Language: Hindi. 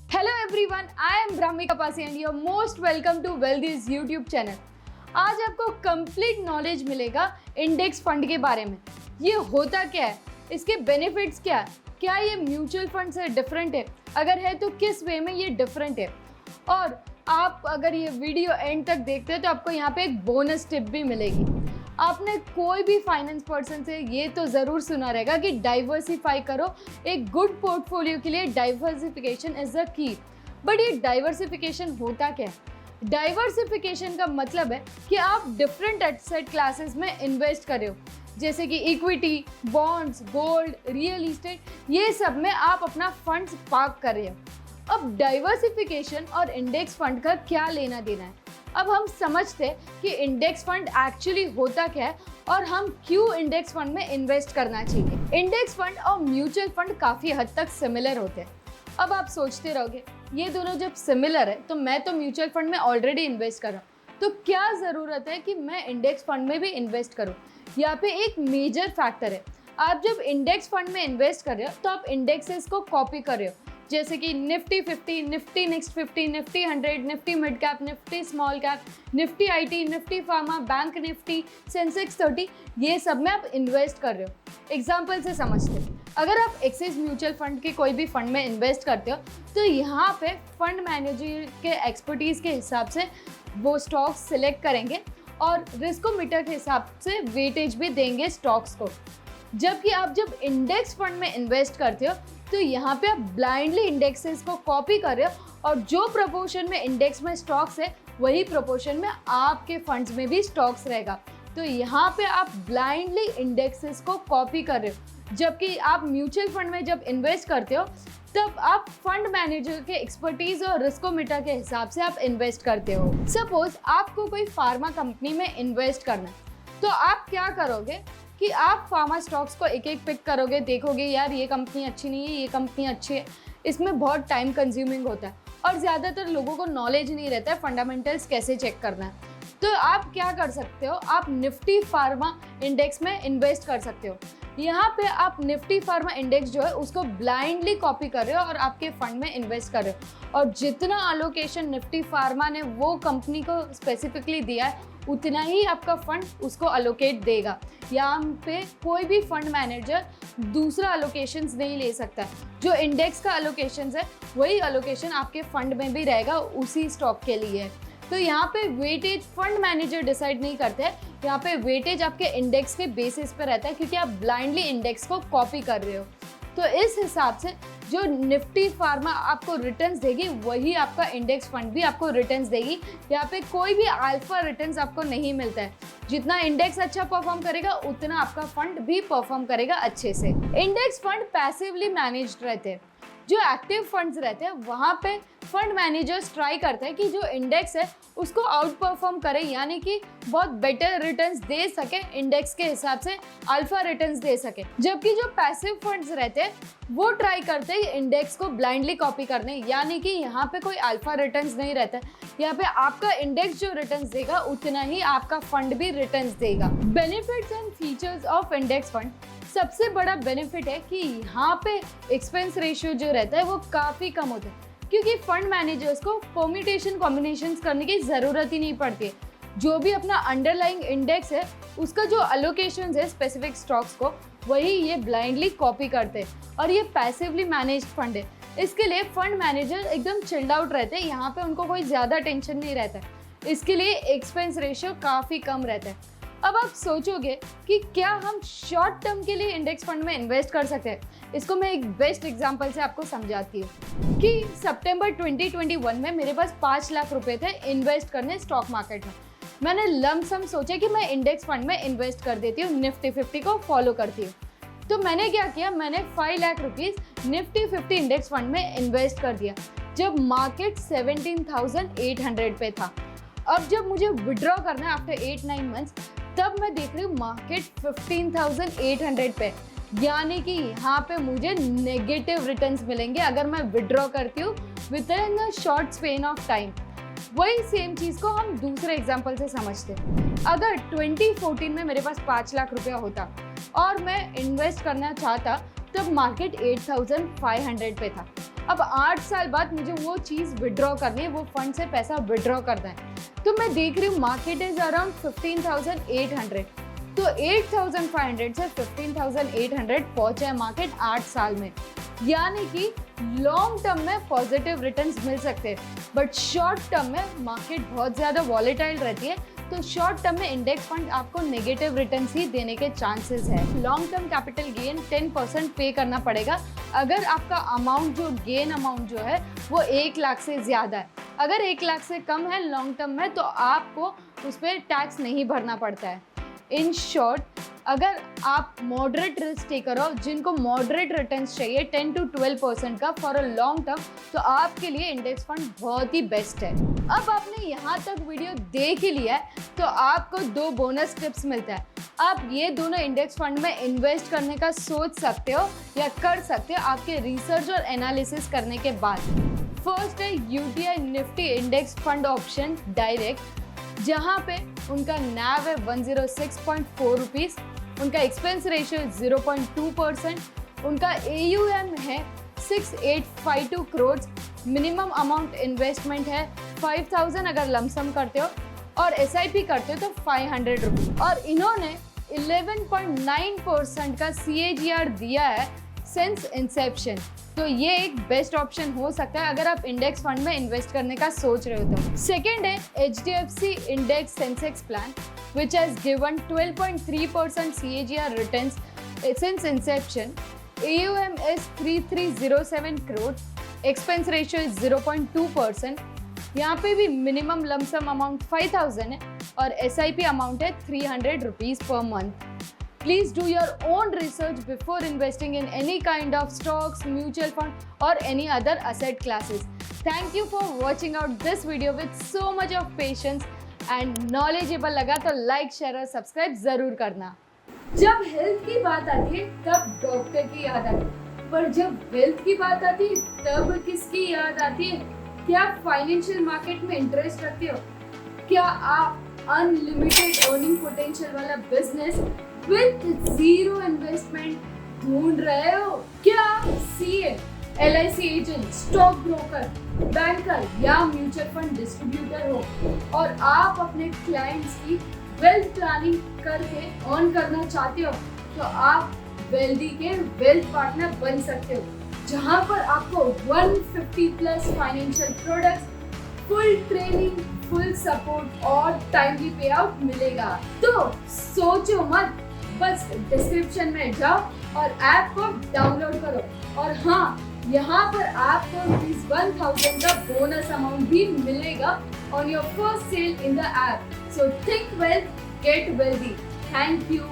Hello everyone, I am Brahmi Kapasi and your most welcome to Wealthies YouTube channel. आज आपको कंप्लीट नॉलेज मिलेगा इंडेक्स फंड के बारे में। ये होता क्या है, इसके बेनिफिट्स क्या है, क्या ये म्यूचुअल फंड से डिफरेंट है, अगर है तो किस वे में ये डिफरेंट है। और आप अगर ये वीडियो एंड तक देखते हैं तो आपको यहाँ पे एक बोनस टिप भी मिलेगी। आपने कोई भी फाइनेंस पर्सन से ये तो ज़रूर सुना रहेगा कि डाइवर्सिफाई करो, एक गुड पोर्टफोलियो के लिए diversification is the key. But ये डाइवर्सिफिकेशन होता क्या है? डाइवर्सिफिकेशन का मतलब है कि आप डिफरेंट एसेट क्लासेस में इन्वेस्ट कर रहे हो, जैसे कि equity, bonds, gold, real estate, ये सब में आप अपना फंड्स पार्क कर रहे हो। अब डाइवर्सिफिकेशन और इंडेक्स फंड का क्या लेना देना है, अब हम समझते हैं कि इंडेक्स फंड एक्चुअली होता क्या है और हम क्यों इंडेक्स फंड में इन्वेस्ट करना चाहिए। इंडेक्स फंड और म्यूचुअल फंड काफ़ी हद तक सिमिलर होते हैं। अब आप सोचते रहोगे ये दोनों जब सिमिलर है तो मैं तो म्यूचुअल फंड में ऑलरेडी इन्वेस्ट कर रहा हूँ, तो क्या ज़रूरत है कि मैं इंडेक्स फंड में भी इन्वेस्ट करूँ। यहाँ पे एक मेजर फैक्टर है, आप जब इंडेक्स फंड में इन्वेस्ट कर रहे हो तो आप इंडेक्सेस को कॉपी कर रहे हो, जैसे कि Nifty 50, Nifty next 50, Nifty 100, Nifty mid cap, Nifty small cap, Nifty IT, Nifty pharma, bank Nifty, Sensex 30, ये सब में आप इन्वेस्ट कर रहे हो। एग्जाम्पल से समझते हैं, अगर आप एक्सिस म्यूचुअल फंड के कोई भी फंड में इन्वेस्ट करते हो तो यहाँ पे फंड मैनेजर के एक्सपर्टीज़ के हिसाब से वो स्टॉक्स सिलेक्ट करेंगे और रिस्कोमीटर के हिसाब से वेटेज भी देंगे स्टॉक्स को। जबकि आप जब इंडेक्स फंड में इन्वेस्ट करते हो तो यहाँ पे आप ब्लाइंडली इंडेक्सेस को कॉपी कर रहे हो और जो प्रोपोर्शन में इंडेक्स में स्टॉक्स है वही प्रोपोर्शन में आपके फंड्स में भी स्टॉक्स रहेगा। तो यहाँ पे आप ब्लाइंडली इंडेक्सेस को कॉपी कर रहे हो। जबकि आप म्यूचुअल फंड में जब इन्वेस्ट करते हो तब आप फंड मैनेजर के एक्सपर्टीज और रिस्कोमीटर के हिसाब से आप इन्वेस्ट करते हो। सपोज आपको कोई फार्मा कंपनी में इन्वेस्ट करना है तो आप क्या करोगे कि आप फार्मा स्टॉक्स को एक एक पिक करोगे, देखोगे यार ये कंपनी अच्छी नहीं है, ये कंपनी अच्छी है। इसमें बहुत टाइम कंज्यूमिंग होता है और ज़्यादातर लोगों को नॉलेज नहीं रहता है फंडामेंटल्स कैसे चेक करना है। तो आप क्या कर सकते हो, आप निफ्टी फार्मा इंडेक्स में इन्वेस्ट कर सकते हो। यहाँ पे आप निफ्टी फार्मा इंडेक्स जो है उसको ब्लाइंडली कॉपी कर रहे हो और आपके फंड में इन्वेस्ट कर रहे हो, और जितना अलोकेशन निफ्टी फार्मा ने वो कंपनी को स्पेसिफिकली दिया है उतना ही आपका फंड उसको अलोकेट देगा। यहाँ पे कोई भी फंड मैनेजर दूसरा अलोकेशंस नहीं ले सकता है। जो इंडेक्स का अलोकेशंस है वही अलोकेशन आपके फंड में भी रहेगा उसी स्टॉक के लिए। तो यहाँ पे वेटेज फंड मैनेजर डिसाइड नहीं करते हैं, यहाँ पे वेटेज आपके इंडेक्स के बेसिस पे रहता है, क्योंकि आप ब्लाइंडली इंडेक्स को कॉपी कर रहे हो। तो इस हिसाब से जो निफ्टी फार्मा आपको रिटर्न्स देगी वही आपका इंडेक्स फंड भी आपको रिटर्न्स देगी। यहाँ पे कोई भी अल्फा रिटर्न्स आपको नहीं मिलता है। जितना इंडेक्स अच्छा परफॉर्म करेगा उतना आपका फंड भी परफॉर्म करेगा अच्छे से। इंडेक्स फंड पैसिवली मैनेज्ड रहते हैं। जो एक्टिव फंड्स रहते हैं वहाँ पे फंड मैनेजर्स ट्राई करते हैं कि जो इंडेक्स है उसको आउट परफॉर्म करे, यानी कि बहुत बेटर रिटर्न्स दे सके, इंडेक्स के हिसाब से अल्फा रिटर्न्स दे सके। जबकि जो पैसिव फंड्स रहते हैं वो ट्राई करते हैं इंडेक्स को ब्लाइंडली कॉपी करने, यानी कि यहाँ पे कोई अल्फा रिटर्न्स नहीं रहता है। यहाँ पे आपका इंडेक्स जो रिटर्न्स देगा उतना ही आपका फंड भी रिटर्न्स देगा। Benefits and features of index fund, सबसे बड़ा बेनिफिट है कि यहाँ पे एक्सपेंस रेशियो जो रहता है वो काफ़ी कम होता है, क्योंकि फंड मैनेजर्स को परम्यूटेशन कॉम्बिनेशंस करने की ज़रूरत ही नहीं पड़ती है। जो भी अपना अंडरलाइंग इंडेक्स है उसका जो अलोकेशंस है स्पेसिफिक स्टॉक्स को वही ये ब्लाइंडली कॉपी करते हैं, और ये पैसिवली मैनेज्ड फंड है। इसके लिए फंड मैनेजर एकदम चिल्ड आउट रहते हैं, यहाँ पे उनको कोई ज़्यादा टेंशन नहीं रहता है। इसके लिए एक्सपेंस रेशियो काफ़ी कम रहता है। अब आप सोचोगे कि क्या हम शॉर्ट टर्म के लिए इंडेक्स फंड में इन्वेस्ट कर सकते हैं। इसको मैं एक बेस्ट एग्जांपल से आपको समझाती हूँ कि सितंबर 2021 में मेरे पास 5 लाख रुपए थे इन्वेस्ट करने स्टॉक मार्केट में। मैंने लमसम सोचा कि मैं इंडेक्स फंड में इन्वेस्ट कर देती हूँ, निफ्टी 50 को फॉलो करती हूँ। तो मैंने क्या किया, मैंने 5 lakh rupees Nifty 50 index fund में इन्वेस्ट कर दिया जब मार्केट 17,800 पे था। अब जब मुझे विड्रॉ करना है आफ्टर 8-9 मंथ्स, तब मैं देख रही हूँ मार्केट 15,800 पे, यानी कि यहाँ पे मुझे नेगेटिव रिटर्न्स मिलेंगे अगर मैं विड्रॉ करती हूँ with in a short span of time. वही सेम चीज़ को हम दूसरे एग्जांपल से समझते हैं। अगर 2014 में मेरे पास 5 लाख रुपया होता और मैं इन्वेस्ट करना चाहता तब मार्केट 8,500 पे था। अब 8 साल बाद मुझे वो चीज़ विड्रॉ करनी है, वो फंड से पैसा विड्रॉ करना है। तो मैं देख रही हूँ मार्केट इज अराउंड 15,800, तो 8,500 से 15,800 पहुंचा है मार्केट 8 साल में। यानी कि लॉन्ग टर्म में पॉजिटिव रिटर्न्स मिल सकते हैं, बट शॉर्ट टर्म में मार्केट बहुत ज़्यादा वॉलेटाइल रहती है, तो शॉर्ट टर्म में इंडेक्स फंड आपको नेगेटिव रिटर्न्स ही देने के चांसेस है। लॉन्ग टर्म कैपिटल गेन 10% पे करना पड़ेगा अगर आपका अमाउंट जो गेन अमाउंट जो है वो 1 लाख से ज़्यादा है। अगर 1 लाख से कम है लॉन्ग टर्म में तो आपको उस पर टैक्स नहीं भरना पड़ता है। इन शॉर्ट, अगर आप मॉडरेट रिस्क टेकर हो जिनको मॉडरेट रिटर्न्स चाहिए 10 to 12% का फॉर अ लॉन्ग टर्म, तो आपके लिए इंडेक्स फंड बहुत ही बेस्ट है। अब आपने यहाँ तक वीडियो देख ही लिया है तो आपको 2 बोनस टिप्स मिलता है। आप ये दोनों इंडेक्स फंड में इन्वेस्ट करने का सोच सकते हो या कर सकते हो आपके रिसर्च और एनालिसिस करने के बाद। फर्स्ट है UTI Nifty index fund option direct, जहाँ पे उनका NAV है 106.4 रुपीज़, उनका एक्सपेंस रेशियो 0.2%, उनका AUM है 6852 करोड़, मिनिमम अमाउंट इन्वेस्टमेंट है 5,000 अगर लमसम करते हो और SIP करते हो तो 500 रुपीज़, और इन्होंने 11.9% का CAGR दिया है सिंस इंसेप्शन। तो ये एक बेस्ट ऑप्शन हो सकता है अगर आप इंडेक्स फंड में इन्वेस्ट करने का सोच रहे हो तो। सेकेंड है HDFC index Sensex plan which has given 12.3% CAGR returns since Inception. AUM is 3307 crore, expense ratio is 0.2%। यहाँ पे भी मिनिमम लमसम अमाउंट 5,000 है और SIP अमाउंट है 300 rupees per month. Please do your own research before investing in any kind of stocks, mutual fund or any other asset classes. Thank you for watching out this video with so much of patience and knowledgeable लगा तो like, share और subscribe ज़रूर करना। जब हेल्थ की बात आती है तब डॉक्टर की याद आती है, पर जब वेल्थ की बात आती है तब किसकी याद आती है? क्या आप फाइनेंशियल मार्केट में इंटरेस्ट रखते हो? क्या आप अनलिमिटेड अर्निंग पोटेंशियल वाला बिजनेस विद जीरो इन्वेस्टमेंट ढूंढ रहे हो? क्या CA, LIC agent, stock broker, banker या म्यूचुअल फंड डिस्ट्रीब्यूटर हो और आप अपने क्लाइंट्स की वेल्थ प्लानिंग करके अर्न करना चाहते हो, तो आप वेल्दी के वेल्थ पार्टनर बन सकते हो, जहां पर आपको 150 plus financial products, full training, full support और टाइमली पे आउट मिलेगा। तो सोचो मत, बस डिस्क्रिप्शन में जाओ और ऐप को डाउनलोड करो, और हाँ, यहाँ पर आपको ₹1000 का बोनस अमाउंट भी मिलेगा on your first sale in the app. So think wealth, get wealthy. Thank you.